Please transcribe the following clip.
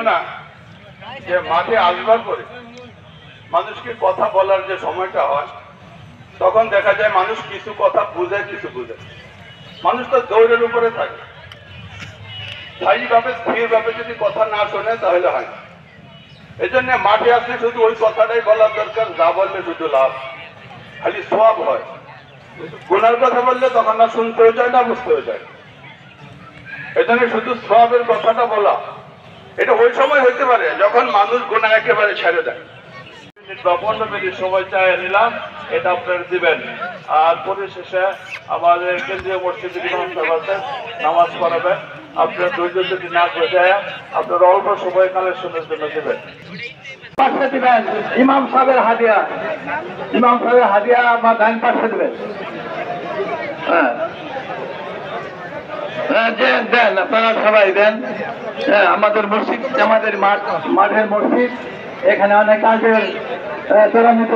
না যে মাঠে আসবার পরে মানুষকে কথা বলার যে সময়টা হয় তখন দেখা যায় মানুষ কিছু কথা বুঝে কিছু বুঝে। মানুষ তো দৌড়ের উপরে থাকে, স্থায়ীভাবে স্থিরভাবে যদি কথা না শোনে তাহলে হয় না। এই জন্য মাঠে আসলে শুধু ওই কথাটাই বলার দরকার, যা বললে শুধু লাভ, খালি সওয়াব হয়। গুনার কথা বললে তখন না শুনতেও যায় না বুঝতেও যায়। এই জন্য শুধু সওয়াবের কথাটা বলা, এটা ওই সময় হইতে পারে যখন মানুষ গুনাহ একেবারে ছেড়ে দেয়। 15 মিনিট সময় চাই নিলাম, এটা আপনারা দিবেন। আর পরিশেষে আমাদের কেন্দ্রীয় মসজিদে ইমাম সাহেব আছেন, নামাজ পড়াবেন। আপনারা ধৈর্য যদি না করে যায় আপনারা অল্প সময় কালেকশনের জন্য দেবেন। পাশে দিবেন ইমাম সাহেবের হাদিয়া, ইমাম সাহেবের হাদিয়া বা ডান পাশে দিবেন। হ্যাঁ দেন, আপনারা সবাই দেন। আমাদের মসজিদ, আমাদের মাঠের মসজিদ, এখানে অনেক কাজের ত্বরান্বিত